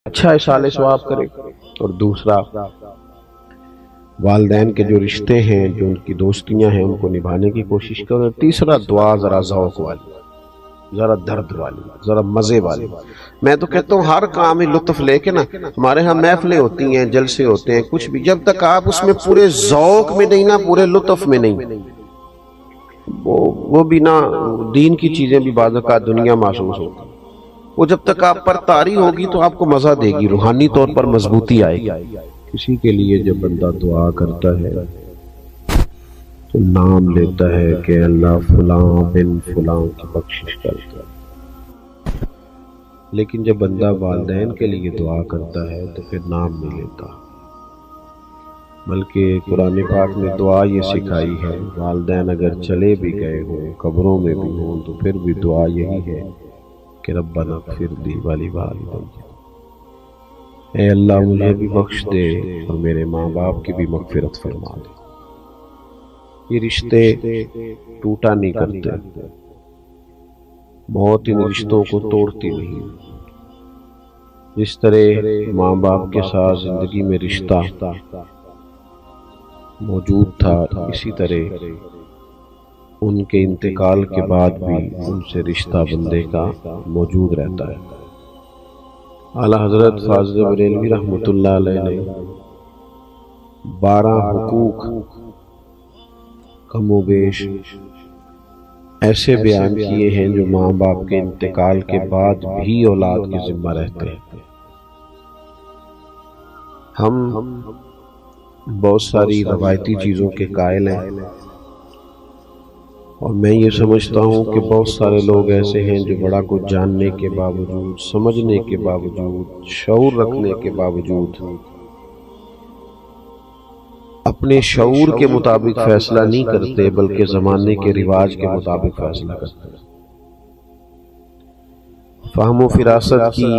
اچھا اصالہ ثواب کرے، اور دوسرا والدین کے جو رشتے ہیں، جو ان کی دوستیاں ہیں، ان کو نبھانے کی کوشش کرے، اور تیسرا دعا ذرا ذوق والی، ذرا درد والی، ذرا مزے والی۔ میں تو کہتا ہوں ہر کام میں لطف لے کے نا، ہمارے ہاں محفلیں ہوتی ہیں، جلسے ہوتے ہیں، کچھ بھی، جب تک آپ اس میں پورے ذوق میں نہیں نا، پورے لطف میں نہیں، وہ بھی نا، دین کی چیزیں بھی بعض اوقات دنیا محسوس ہوتی، وہ جب تک آپ پر طاری ہوگی تو آپ کو مزہ دے گی، روحانی طور پر مضبوطی آئے گی۔ کسی کے لیے جب بندہ دعا کرتا ہے تو نام لیتا ہے کہ اللہ فلاں بن فلاں کی بخشش کرتا ہے، لیکن جب بندہ والدین کے لیے دعا کرتا ہے تو پھر نام نہیں لیتا، بلکہ قرآن پاک نے دعا یہ سکھائی ہے، والدین اگر چلے بھی گئے ہوں، قبروں میں بھی ہوں، تو پھر بھی دعا یہی ہے کہ ربنا اغفر لی ولوالدی، اے اللہ مجھے بھی بخش دے اور میرے ماں باپ کی بھی مغفرت فرما دے۔ یہ رشتے ٹوٹا نہیں کرتے، موت ان رشتوں کو توڑتی نہیں۔ جس طرح ماں باپ کے ساتھ زندگی میں رشتہ موجود تھا، اسی طرح ان کے انتقال کے بعد بھی ان سے رشتہ بندے کا موجود رہتا ہے۔ اعلیٰ حضرت فاضل بریلوی رحمۃ اللہ علیہ نے 12 حقوق کم و بیش ایسے بیان کیے ہیں جو ماں باپ کے انتقال کے بعد بھی اولاد کے ذمہ رہتے ہیں۔ ہم بہت ساری روایتی چیزوں کے قائل ہیں، اور میں یہ سمجھتا ہوں کہ بہت سارے لوگ ایسے ہیں جو بڑا کچھ جاننے کے باوجود، سمجھنے کے باوجود، شعور رکھنے کے باوجود اپنے شعور کے مطابق فیصلہ نہیں کرتے، بلکہ زمانے کے رواج کے مطابق فیصلہ کرتے ہیں۔ فہم و فراست کی،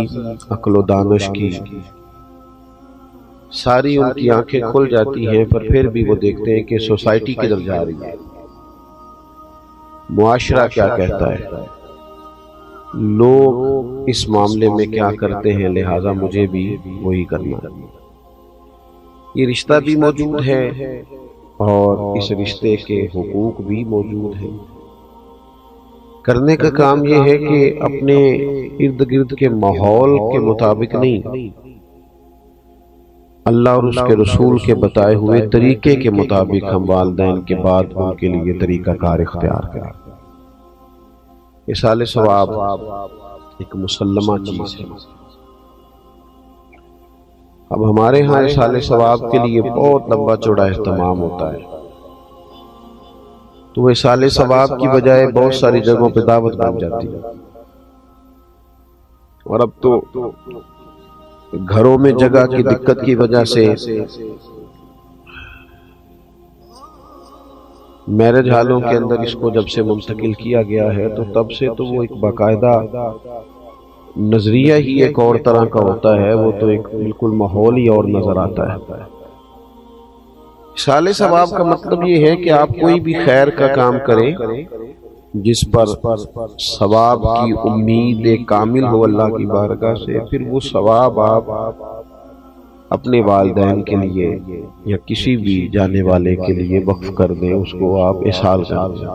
عقل و دانش کی ساری ان کی آنکھیں کھل جاتی ہیں، پر پھر بھی وہ دیکھتے ہیں کہ سوسائٹی کدھر جا رہی ہے، معاشرہ کیا کہتا ہے، لوگ اس معاملے میں کیا کرتے ہیں، لہٰذا مجھے بھی وہی کرنا ہے۔ یہ رشتہ بھی موجود ہے اور اس رشتے کے حقوق بھی موجود ہیں۔ کرنے کا کام یہ ہے کہ اپنے ارد گرد کے ماحول کے مطابق نہیں، اللہ اور اس کے رسول کے بتائے ہوئے طریقے کے مطابق ہم والدین کے بعد ان کے لیے طریقہ کار اختیار کریں۔ اصالہ ثواب ایک مسلمہ چیز ہے۔ اب ہمارے ہاں اصالہ ثواب کے لیے بہت لمبا چوڑا اہتمام ہوتا ہے، تو اصالہ ثواب کی بجائے بہت ساری جگہوں پہ دعوت بن جاتی ہے، اور اب تو گھروں میں جگہ کی دقت کی وجہ سے میرج ہالوں کے اندر اس کو جب سے منتقل کیا گیا ہے تو تب سے تو وہ ایک باقاعدہ نظریہ ہی ایک اور طرح کا ہوتا ہے، وہ تو ایک بالکل ماحول ہی اور نظر آتا ہے۔ اصالہ ثواب کا مطلب یہ ہے کہ آپ کوئی بھی خیر کا کام کریں جس پر ثواب کی امید کامل ہو اللہ کی بارگاہ سے، پھر وہ ثواب آپ اپنے والدین کے لیے یا کسی بھی جانے والے کے لیے وقف کر دیں، اس کو آپ احسال کر دیں۔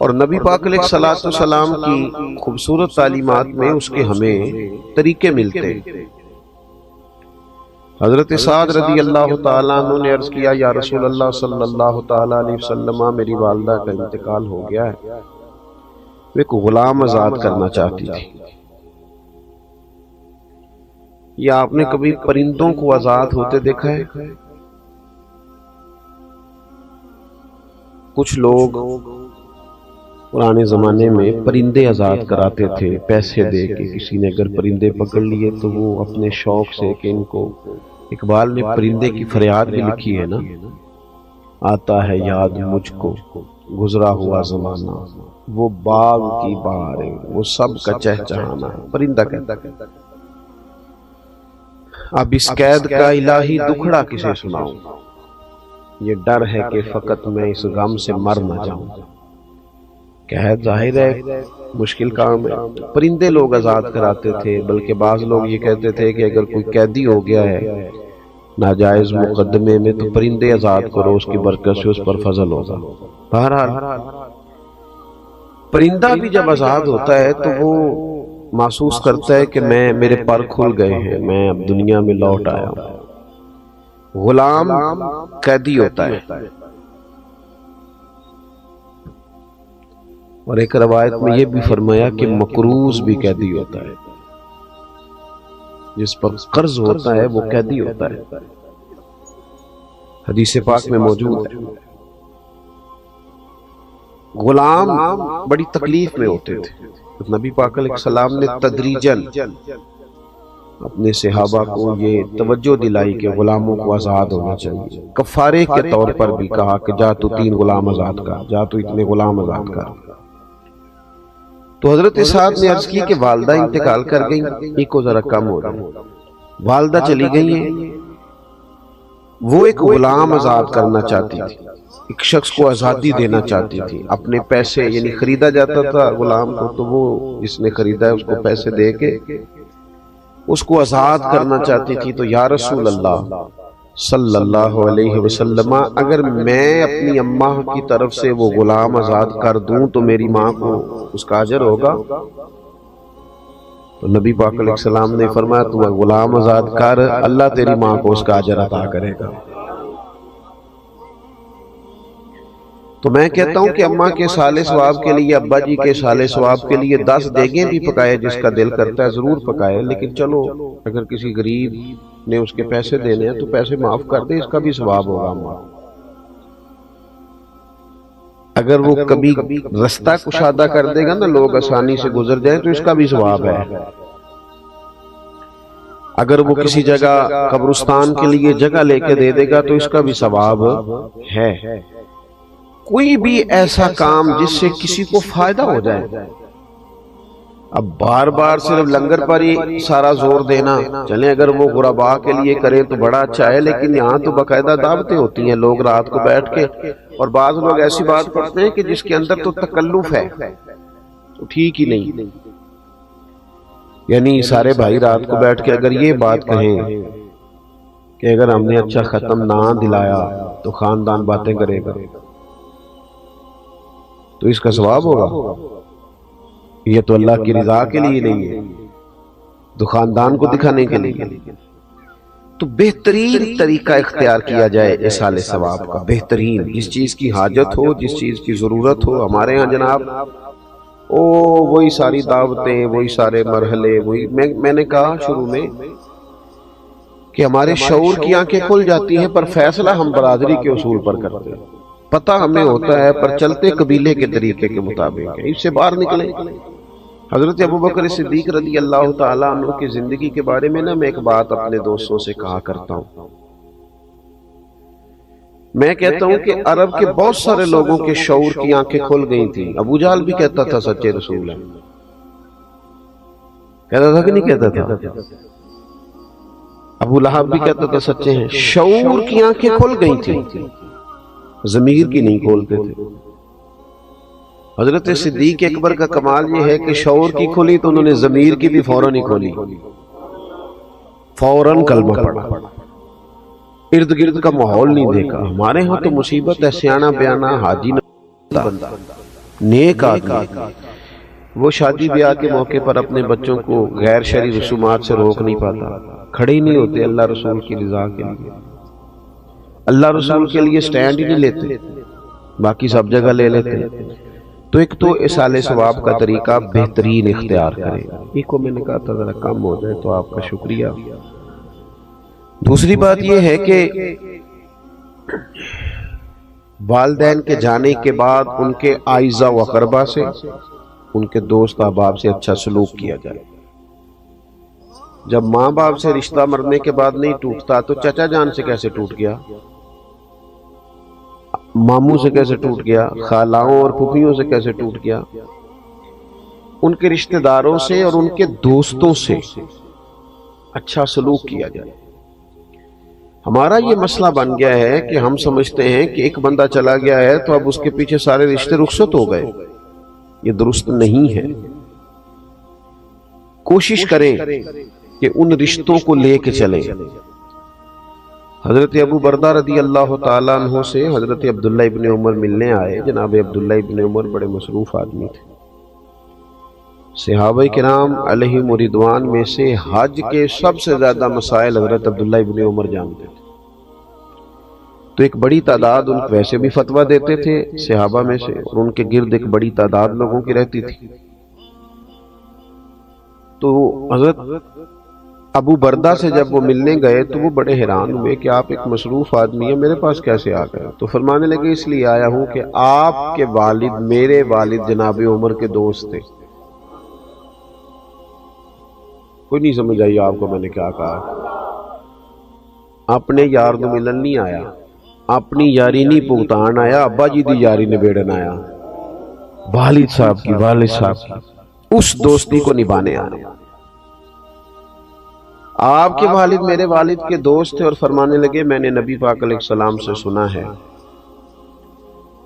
اور نبی پاک علیہ الصلوۃ والسلام کی خوبصورت تعلیمات میں اس کے ہمیں طریقے ملتے ہیں۔ حضرت سعد رضی اللہ تعالیٰ عنہ نے عرض کیا، یا رسول اللہ صلی اللہ تعالیٰ علیہ وسلم، میری والدہ کا انتقال ہو گیا ہے، وہ ایک غلام آزاد کرنا چاہتی تھی۔ یا آپ نے کبھی پرندوں کو آزاد ہوتے دیکھا ہے؟ کچھ لوگ پرانے زمانے میں پرندے آزاد کراتے تھے پیسے دے کے، کسی نے اگر پرندے پکڑ لیے تو وہ اپنے شوق سے، کہ ان کو اقبال نے پرندے کی فریاد بھی لکھی ہے نا، آتا ہے یاد مجھ کو گزرا ہوا زمانہ، وہ باغ کی بہاریں، وہ سب کا چہچہانا، پرندہ کہتا ہے۔ اب اس قید کا الہی دکھڑا کسے سناؤں، یہ ڈر ہے کہ فقط میں اس غم سے مر نہ جاؤں۔ کیا ہے، ظاہر ہے مشکل کام ہے. پرندے لوگ آزاد کراتے تھے، بلکہ بعض لوگ یہ کہتے تھے کہ اگر کوئی قیدی ہو گیا ہے ناجائز مقدمے میں تو پرندے آزاد کرو، اس کی برکت سے اس پر فضل ہوگا. بہرحال پرندہ بھی جب آزاد ہوتا ہے تو وہ محسوس کرتا ہے کہ میرے پر کھل گئے ہیں، میں اب دنیا میں لوٹ آیا ہوں. غلام قیدی ہوتا ہے، اور ایک روایت میں یہ بھی فرمایا کہ مقروض بھی قیدی ہوتا ہے، جس پر قرض ہوتا ہے وہ قیدی ہوتا ہے. حدیث پاک میں موجود ہے. غلام بڑی تکلیف میں ہوتے تھے، نبی پاک علیہ السلام نے تدریجاً اپنے صحابہ کو یہ توجہ دلائی کہ غلاموں کو آزاد ہونا چاہیے. کفارے کے طور پر بھی کہا کہ جا تو 3 غلام آزاد کر، جا تو اتنے غلام آزاد کر. تو حضرت سعد نے عرض کی کہ والدہ انتقال کر گئی، ایک کو ذرا کم ہو جائے. والدہ چلی گئی ہیں، وہ ایک غلام آزاد کرنا چاہتی تھی، ایک شخص کو آزادی دینا چاہتی تھی. اپنے پیسے، یعنی خریدا جاتا تھا غلام کو، تو وہ جس نے خریدا ہے اس کو پیسے دے کے اس کو آزاد کرنا چاہتی تھی. تو یا رسول اللہ صلی اللہ علیہ وسلم، اگر میں اپنی اماں کی طرف سے وہ غلام آزاد کر دوں تو میری ماں کو اس کا اجر ہوگا؟ تو نبی پاک علیہ السلام نے فرمایا تو غلام آزاد کر، اللہ تیری ماں کو اس کا اجر عطا کرے گا. تو میں کہتا ہوں کہ اماں کے سالے ثواب کے لیے، ابا جی کے سالے ثواب کے لیے 10 دیگیں بھی پکائے، جس کا دل کرتا ہے ضرور پکائے. لیکن چلو اگر کسی غریب نے اس کے پیسے دینے ہیں تو پیسے معاف کر دے، اس کا بھی ثواب ہوگا. اماں اگر وہ کبھی رستہ کشادہ کر دے گا نا، لوگ آسانی سے گزر جائیں، تو اس کا بھی ثواب ہے. اگر وہ کسی جگہ قبرستان کے لیے جگہ لے کے دے دے گا تو اس کا بھی ثواب ہے. کوئی بھی ایسا کام جس سے کسی کو فائدہ ہو جائے. اب بار بار صرف لنگر پر ہی سارا زور دینا، چلیں اگر وہ غرباء کے لیے کریں تو بڑا اچھا ہے، لیکن یہاں تو باقاعدہ دعوتیں ہوتی ہیں، لوگ رات کو بیٹھ کے، اور بعض لوگ ایسی بات کرتے ہیں کہ جس کے اندر تو تکلف ہے، تو ٹھیک ہی نہیں. یعنی سارے بھائی رات کو بیٹھ کے اگر یہ بات کہیں کہ اگر ہم نے اچھا ختم نہ دلایا تو خاندان باتیں کرے گا، تو اس کا ثواب ہوگا. یہ تو اللہ کی رضا کے لیے نہیں ہے، تو خاندان کو دکھانے کے لیے. تو بہترین طریقہ اختیار کیا جائے ایصال ثواب کا، بہترین، جس چیز کی حاجت ہو، جس چیز کی ضرورت ہو. ہمارے ہاں جناب وہی ساری دعوتیں، وہی سارے مرحلے، وہی میں نے کہا شروع میں کہ ہمارے شعور کی آنکھیں کھل جاتی ہیں، پر فیصلہ ہم برادری کے اصول پر کرتے ہیں. پتہ ہمیں ہوتا ہے پر چلتے قبیلے کے طریقے کے مطابق ہے. اس سے باہر نکلیں. حضرت ابوبکر صدیق رضی اللہ تعالیٰ عنہ کی زندگی کے بارے میں میں ایک بات اپنے دوستوں سے کہا کرتا ہوں. میں کہتا ہوں کہ عرب کے بہت سارے لوگوں کے شعور کی آنکھیں کھل گئی تھیں. ابو جہل بھی کہتا تھا سچے رسول ہیں، کہتا تھا کہ نہیں کہتا تھا؟ ابو لہب بھی کہتا تھا سچے ہیں. شعور کی آنکھیں کھل گئی تھیں، ضمیر کی نہیں کھولتے تھے. حضرت صدیق اکبر کا کمال یہ ہے کہ شعور کی کھلی تو انہوں نے ضمیر کی بھی فوراً ہی کھولی، فوراً کلمہ پڑھا، ارد گرد کا ماحول نہیں دیکھا. ہمارے ہاں تو مصیبت ہے، سیانہ بیانہ حاجی بندہ نیک آدمی، وہ شادی بیاہ کے موقع پر اپنے بچوں کو غیر شرعی رسومات سے روک نہیں پاتا، کھڑے ہی نہیں ہوتے اللہ رسول کی رضا کے لیے، اللہ رسول کے لیے سٹینڈ ہی نہیں لیتے، باقی سب جگہ لے لیتے. تو ایک تو ایصال ثواب کا طریقہ بہترین اختیار کرے. ایک کو میں نے کہا تھا ذرا کم ہو جائے تو آپ کا شکریہ. دوسری بات یہ ہے کہ والدین کے جانے کے بعد ان کے اعزاء و اقرباء سے، ان کے دوست احباب سے اچھا سلوک کیا جائے. جب ماں باپ سے رشتہ مرنے کے بعد نہیں ٹوٹتا تو چچا جان سے کیسے ٹوٹ گیا، ماموں سے کیسے ٹوٹ گیا، خالاؤں اور پھوپھیوں سے کیسے ٹوٹ گیا. ان کے رشتہ داروں سے اور ان کے دوستوں سے اچھا سلوک کیا جائے. ہمارا یہ مسئلہ بن گیا ہے کہ ہم سمجھتے ہیں کہ ایک بندہ چلا گیا ہے تو اب اس کے پیچھے سارے رشتے رخصت ہو گئے. یہ درست نہیں ہے. کوشش کریں کہ ان رشتوں کو لے کے چلیں. حضرت ابو بردہ رضی اللہ تعالیٰ عنہ سے حضرت عبداللہ ابن عمر ملنے آئے. جناب عبداللہ ابن عمر بڑے مصروف آدمی تھے. صحابہ کرام علیہم رضوان میں سے حج کے سب سے زیادہ مسائل حضرت عبداللہ ابن عمر جانتے تھے. تو ایک بڑی تعداد ان ویسے بھی فتویٰ دیتے تھے صحابہ میں سے، اور ان کے گرد ایک بڑی تعداد لوگوں کی رہتی تھی. تو حضرت ابو بردہ سے جب وہ ملنے گئے تو وہ بڑے حیران ہوئے کہ آپ ایک مصروف آدمی ہیں، میرے پاس کیسے آ گئے؟ تو فرمانے لگے اس لیے آیا ہوں کہ آپ کے والد میرے والد جناب عمر کے دوست تھے. کوئی نہیں سمجھ آئی آپ کو میں نے کیا کہا؟ اپنے یار نو ملن نہیں آیا، اپنی یاری نہیں پگتان آیا، ابا جی دی یاری نبیڑن آیا. والد صاحب کی اس دوستی کو نبھانے آیا. آپ کے والد میرے والد کے دوست تھے، اور فرمانے لگے میں نے نبی پاک علیہ السلام سے سنا ہے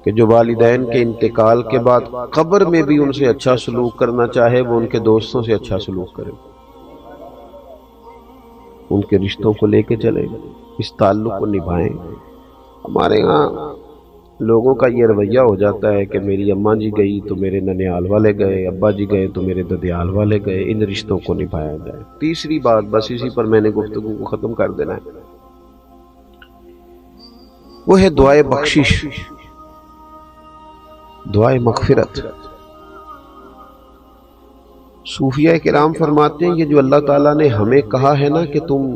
کہ جو والدین کے انتقال کے بعد قبر میں بھی ان سے اچھا سلوک کرنا چاہے وہ ان کے دوستوں سے اچھا سلوک کرے، ان کے رشتوں کو لے کے چلے، اس تعلق کو نبھائیں. ہمارے ہاں لوگوں کا یہ رویہ ہو جاتا ہے کہ میری اماں جی گئی تو میرے ننیال والے گئے، ابا جی گئے تو میرے ددیال والے گئے. ان رشتوں کو نبھایا جائے. تیسری بات، بس اسی پر میں نے گفتگو کو ختم کر دینا ہے، وہ ہے دعائے بخشش، دعائے مغفرت. صوفیہ کرام فرماتے ہیں یہ جو اللہ تعالیٰ نے ہمیں کہا ہے نا کہ تم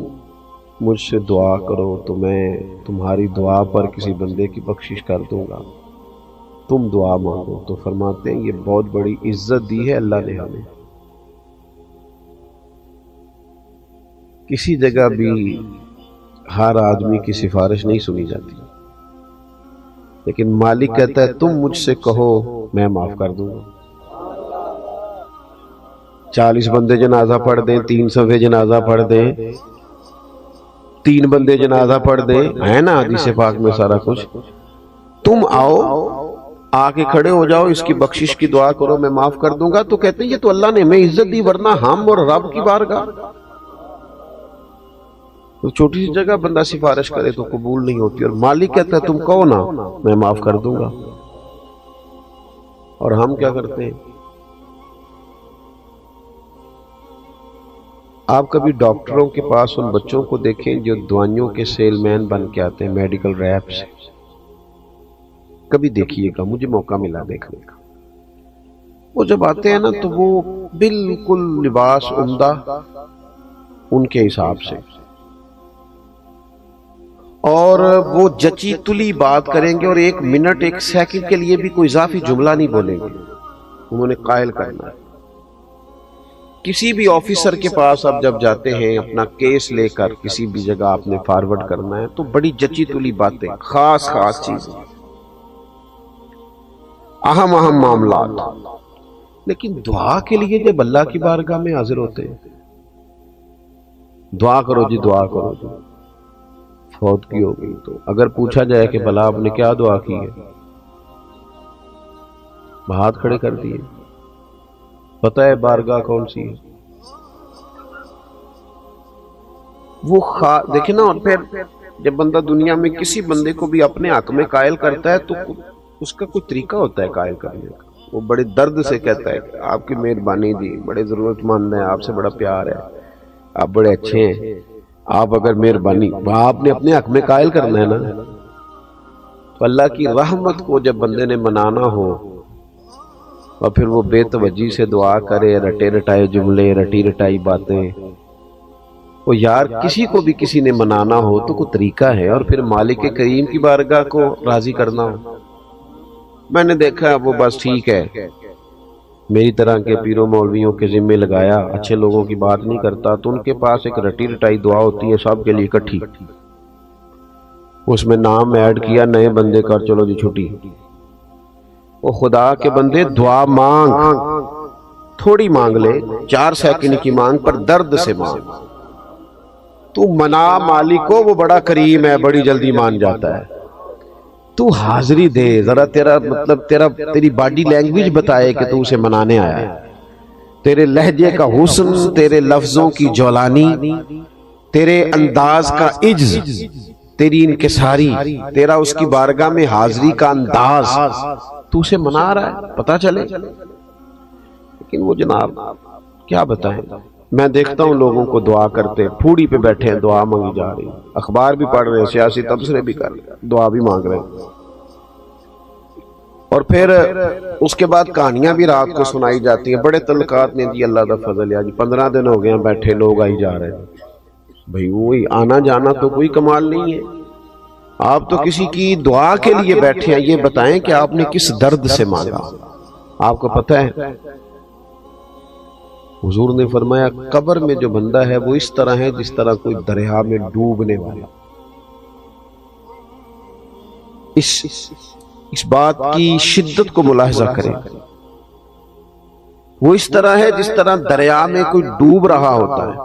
مجھ سے دعا کرو تو میں تمہاری دعا پر کسی بندے کی بخشش کر دوں گا، تم دعا مانگو، تو فرماتے ہیں یہ بہت بڑی عزت دی ہے اللہ نے ہمیں. کسی جگہ بھی ہر آدمی کی سفارش نہیں سنی جاتی، لیکن مالک کہتا ہے تم مجھ سے کہو میں معاف کر دوں گا. 40 بندے جنازہ پڑھ دیں، 3 صفحے جنازہ پڑھ دیں، 3 بندے جنازہ پڑھ دیں، ہے نا حدیث پاک میں سارا کچھ. تم آؤ، آ کے کھڑے ہو جاؤ، اس کی بخشش کی دعا کرو میں معاف کر دوں گا. تو کہتے ہیں یہ تو اللہ نے ہمیں عزت دی، ورنہ ہم اور رب کی بارگاہ تو چھوٹی سی جگہ بندہ سفارش کرے تو قبول نہیں ہوتی، اور مالک کہتا ہے تم کہو نا میں معاف کر دوں گا. اور ہم کیا کرتے ہیں؟ آپ کبھی ڈاکٹروں کے پاس ان بچوں کو دیکھیں جو دوائیوں کے سیل مین بن کے آتے ہیں، میڈیکل ریپ سے. کبھی دیکھیے گا، مجھے موقع ملا دیکھنے کا. وہ جب آتے ہیں نا تو وہ بالکل لباس عمدہ ان کے حساب سے، اور وہ جچی تلی بات کریں گے، اور 1 منٹ 1 سیکنڈ کے لیے بھی کوئی اضافی جملہ نہیں بولیں گے. انہوں نے قائل کرنا ہے. کسی بھی آفیسر کے پاس آپ جب جاتے ہیں اپنا کیس لے کر کسی بھی جگہ آپ نے فارورڈ کرنا ہے تو بڑی جچی تلی باتیں، خاص چیزیں، اہم معاملات. لیکن دعا کے لیے جب اللہ کی بارگاہ میں حاضر ہوتے ہیں، دعا کرو جی، دعا کرو جی، فوت کی ہو گئی تو اگر پوچھا جائے کہ بھلا آپ نے کیا دعا کی ہے، ہاتھ کھڑے کر دیے، پتہ ہے بارگاہ کون سی ہے وہ دیکھیں نا. اور پھر جب بندہ دنیا میں کسی بندے کو بھی اپنے حق میں قائل کرتا ہے تو اس کا کوئی طریقہ ہوتا ہے قائل کرنے کا. وہ بڑے درد سے کہتا ہے کہ آپ کی مہربانی دی، بڑے ضرورت مند ہیں، آپ سے بڑا پیار ہے، آپ بڑے اچھے ہیں، آپ اگر مہربانی آپ نے اپنے حق میں قائل کرنا ہے نا. تو اللہ کی رحمت کو جب بندے نے منانا ہو اور پھر وہ بے توجہی سے دعا کرے، رٹے رٹائے جملے، رٹی رٹائی باتیں، وہ یار کسی کو بھی کسی نے منانا ہو تو کوئی طریقہ ہے، اور پھر مالک کریم کی بارگاہ کو راضی کرنا ہو. میں نے دیکھا وہ بس ٹھیک ہے، میری طرح کے پیروں مولویوں کے ذمے لگایا، اچھے لوگوں کی بات نہیں کرتا، تو ان کے پاس ایک رٹی رٹائی دعا ہوتی ہے سب کے لیے اکٹھی، اس میں نام ایڈ کیا، نئے بندے کر چلو جی چھٹی. وہ خدا کے بندے دعا مانگ، تھوڑی مانگ لے، 4 سیکنڈ کی مانگ پر درد سے مانگ. تو منا مالک کو، وہ بڑا کریم ہے، بڑی جلدی مان جاتا ہے. تو حاضری دے ذرا، تیرا مطلب تیری باڈی لینگویج بتائے کہ تو اسے منانے آیا ہے، تیرے لہجے کا حسن، تیرے لفظوں کی جولانی، تیرے انداز کا عجز، تیری انکساری، تیرا اس کی بارگاہ میں حاضری کا انداز، تو اسے منا رہا ہے، پتہ چلے۔ لیکن وہ جناب کیا بتائیں، میں دیکھتا ہوں لوگوں کو دعا کرتے، پھوڑی پہ بیٹھے ہیں، دعا مانگی جا رہی، اخبار بھی پڑھ رہے ہیں، سیاسی تبصرے بھی کر رہے ہیں، دعا بھی مانگ رہے ہیں، اور پھر اس کے بعد کہانیاں بھی رات کو سنائی جاتی ہیں، بڑے تعلقات نے جی اللہ دا فضل ہے جی 15 دن ہو گئے ہیں بیٹھے، لوگ آئی جا رہے ہیں۔ بھئی وہی آنا جانا تو کوئی کمال نہیں ہے، آپ تو کسی کی دعا کے لیے بیٹھے ہیں، یہ بتائیں کہ آپ نے کس درد سے مانگا، آپ کو پتہ ہے؟ حضور نے فرمایا قبر میں جو بندہ ہے وہ اس طرح ہے جس طرح کوئی دریا میں ڈوبنے والا۔ اس بات کی شدت کو ملاحظہ کریں، وہ اس طرح ہے جس طرح دریا میں کوئی ڈوب رہا ہوتا ہے۔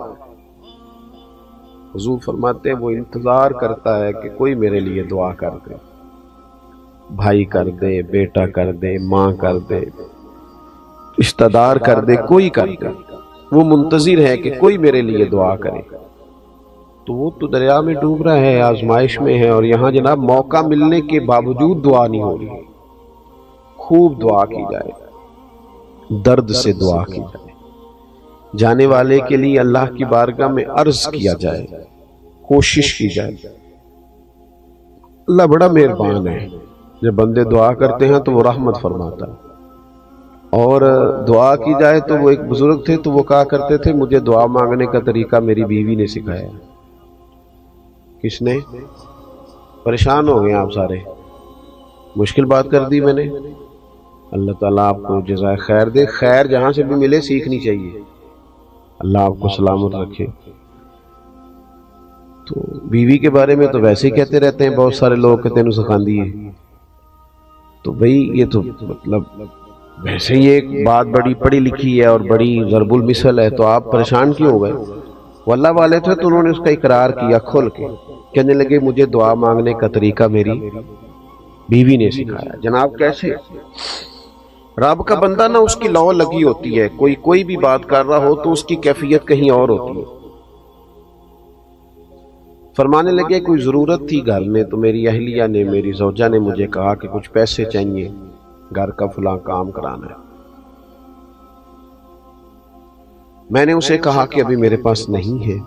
حضور فرماتے ہیں وہ انتظار کرتا ہے کہ کوئی میرے لیے دعا کر دے، بھائی کر دے، بیٹا کر دے، ماں کر دے، رشتہ دار کر دے، کوئی کر دے، وہ منتظر ہے کہ کوئی میرے لیے دعا کرے۔ تو وہ تو دریا میں ڈوب رہا ہے، آزمائش میں ہے، اور یہاں جناب موقع ملنے کے باوجود دعا نہیں ہو رہی۔ خوب دعا کی جائے، درد سے دعا کی جائے، جانے والے کے لیے اللہ کی بارگاہ میں عرض کیا جائے، کوشش کی جائے۔ اللہ بڑا مہربان ہے، جب بندے دعا کرتے ہیں تو وہ رحمت فرماتا ہے، اور دعا کی جائے تو وہ ایک بزرگ تھے تو وہ کہا کرتے تھے مجھے دعا مانگنے کا طریقہ میری بیوی نے سکھایا۔ کس نے؟ پریشان ہو گئے آپ سارے، مشکل بات کر دی میں نے۔ اللہ تعالیٰ آپ کو جزائے خیر دے، خیر جہاں سے بھی ملے سیکھنی چاہیے، اللہ آپ کو سلامت رکھے۔ تو بیوی کے بارے میں تو ویسے ہی کہتے رہتے ہیں بہت سارے لوگ کہ تینوں سکھاندی ہے، تو بھئی یہ تو مطلب ویسے ہی ایک بات بڑی پڑھی لکھی ہے اور بڑی ضرب المثل ہے، تو آپ پریشان کیوں ہو گئے؟ وہ اللہ والے تھے تو انہوں نے اس کا اقرار کیا کھول کے، کہنے لگے مجھے دعا مانگنے کا طریقہ میری بیوی نے سکھایا۔ جناب کیسے؟ رب کا بندہ نہ اس کی لو لگی ہوتی ہے، کوئی بھی بات کر رہا ہو تو اس کی کیفیت کہیں اور ہوتی ہے۔ فرمانے لگے کوئی ضرورت تھی گھر میں تو میری اہلیہ نے، میری زوجہ نے مجھے کہا کہ کچھ پیسے چاہیے، گھر کا فلاں کام کرانا ہے۔ میں نے اسے کہا کہ ابھی میرے پاس نہیں ہے،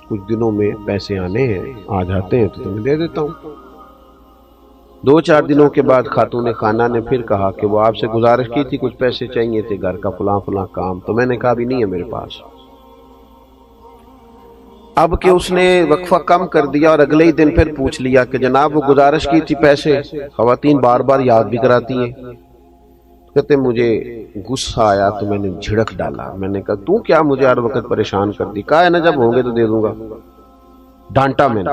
کچھ دنوں میں پیسے آنے ہیں، آ جاتے ہیں تو تمہیں دے دیتا ہوں۔ 2-4 دنوں کے بعد خاتون خانہ نے پھر کہا کہ وہ آپ سے گزارش کی تھی کچھ پیسے چاہیے تھے، گھر کا فلاں کام، تو میں نے کہا بھی نہیں ہے میرے پاس۔ اب کہ اس نے وقفہ کم کر دیا اور اگلے ہی دن پھر پوچھ لیا کہ جناب وہ گزارش کی تھی پیسے، خواتین بار بار یاد بھی کراتی ہیں۔ کہتے مجھے غصہ آیا تو میں نے جھڑک ڈالا، میں نے کہا تو کیا مجھے ہر وقت پریشان کر دی، کہا ہے نا جب ہوں گے تو دے دوں گا، ڈانٹا میں نے۔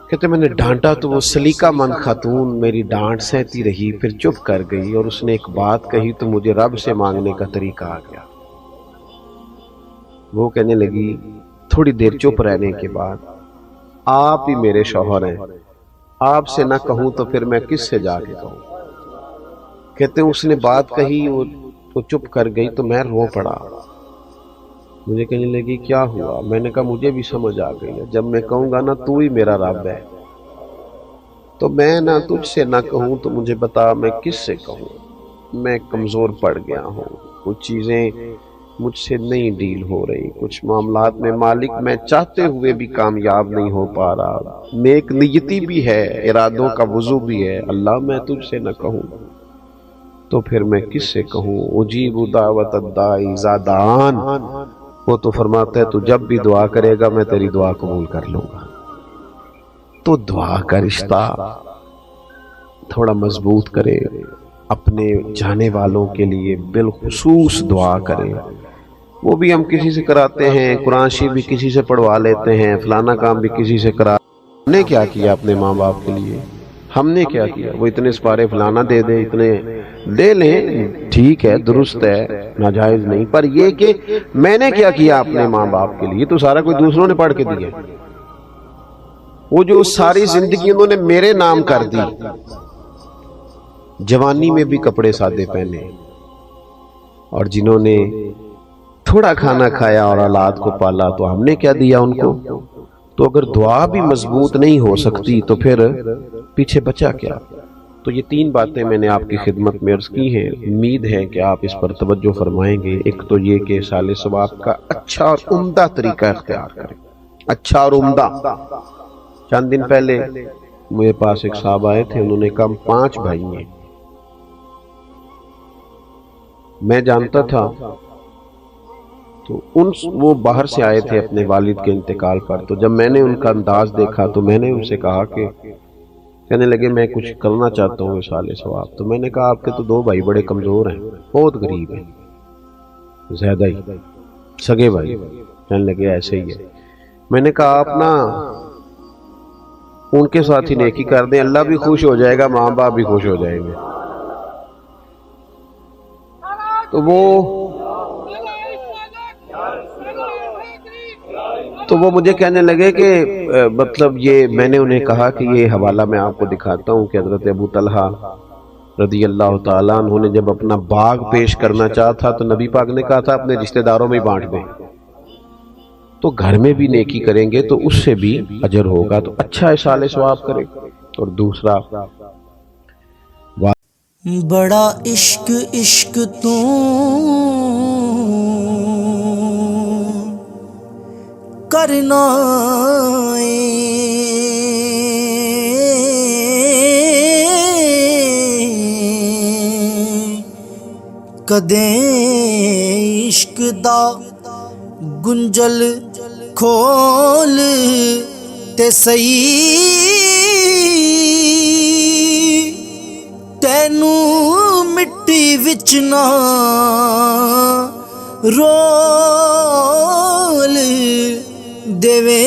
کہتے میں نے ڈانٹا تو وہ سلیقہ مند خاتون میری ڈانٹ سہتی رہی، پھر چپ کر گئی، اور اس نے ایک بات کہی تو مجھے رب سے مانگنے کا طریقہ آ گیا۔ وہ کہنے لگی تھوڑی دیر چپ رہنے کے بعد آپ ہی میرے شوہر ہیں، آپ سے نہ کہوں تو پھر میں کس سے جا کے کہوں۔ کہتے ہیں اس نے بات کہی، وہ چپ کر گئی تو میں رو پڑا۔ مجھے کہنے لگی کیا ہوا؟ میں نے کہا مجھے بھی سمجھ آ گئی ہے، جب میں کہوں گا نا تو ہی میرا رب ہے، تو میں نہ تجھ سے نہ کہوں تو مجھے بتا میں کس سے کہوں۔ میں کمزور پڑ گیا ہوں، کچھ چیزیں مجھ سے نہیں ڈیل ہو رہی، کچھ معاملات میں مالک میں چاہتے ہوئے بھی کامیاب نہیں ہو پا رہا، نیک نیتی بھی ہے، ارادوں کا وضو بھی ہے، اللہ میں تجھ سے نہ کہوں تو پھر میں کس سے کہوں۔ اجیب دعوت الداعی اذا دعان، وہ تو فرماتا ہے تو جب بھی دعا کرے گا میں تیری دعا قبول کر لوں گا۔ تو دعا کا رشتہ تھوڑا مضبوط کرے، اپنے جانے والوں کے لیے بالخصوص دعا کرے۔ وہ بھی ہم کسی سے کراتے ہیں، قرآن شریف بھی کسی سے پڑھوا لیتے ہیں، فلانا کام بھی کسی سے کرا۔ ہم نے کیا کیا اپنے ماں باپ کے لیے؟ ہم نے کیا کیا؟ وہ اتنے سپارے فلانا دے دے، اتنے دے لیں، ٹھیک ہے، درست ہے، ناجائز نہیں، پر یہ کہ میں نے کیا کیا اپنے ماں باپ کے لیے تو سارا کوئی دوسروں نے پڑھ کے دیا۔ وہ جو ساری زندگی انہوں نے میرے نام کر دی، جوانی میں بھی کپڑے سادے پہنے، اور جنہوں نے تھوڑا کھانا کھایا اور اولاد کو پالا تو ہم نے کیا دیا ان کو؟ تو اگر دعا بھی مضبوط نہیں ہو سکتی تو پھر پیچھے بچا کیا؟ تو یہ 3 باتیں میں نے آپ کی خدمت میں عرض کی ہیں، امید ہے کہ آپ اس پر توجہ فرمائیں گے۔ ایک تو یہ کہ اصال ثواب کا اچھا اور عمدہ طریقہ اختیار کریں، اچھا اور عمدہ۔ چند دن پہلے میرے پاس ایک صاحب آئے تھے، انہوں نے کہا 5 بھائی ہیں، میں جانتا تھا تو وہ باہر سے آئے تھے اپنے والد کے انتقال پر، تو جب میں نے ان کا انداز دیکھا تو میں نے ان سے کہا کہ کہنے لگے میں کچھ کرنا چاہتا ہوں اصال ثواب۔ تو میں نے کہا آپ کے تو 2 بھائی بڑے کمزور ہیں، بہت غریب ہیں، زیادہ ہی سگے بھائی۔ کہنے لگے ایسے ہی ہے۔ میں نے کہا آپ نا ان کے ساتھ ہی نیکی کر دیں، اللہ بھی خوش ہو جائے گا، ماں باپ بھی خوش ہو جائیں گے۔ تو وہ مجھے کہنے لگے کہ مطلب یہ، میں نے انہیں کہا کہ یہ حوالہ میں آپ کو دکھاتا ہوں کہ حضرت ابو طلحہ رضی اللہ تعالیٰ عنہ نے جب اپنا باغ پیش کرنا چاہا تھا تو نبی پاک نے کہا تھا اپنے رشتہ داروں میں بانٹ دیں۔ تو گھر میں بھی نیکی کریں گے تو اس سے بھی اجر ہوگا، تو اچھا اصال ثواب کریں۔ اور دوسرا، بڑا عشق عشق تو کرنا کدیں عشق دا گنجل کھول تے سہی، تینو مٹی وچ نہ رول دیوے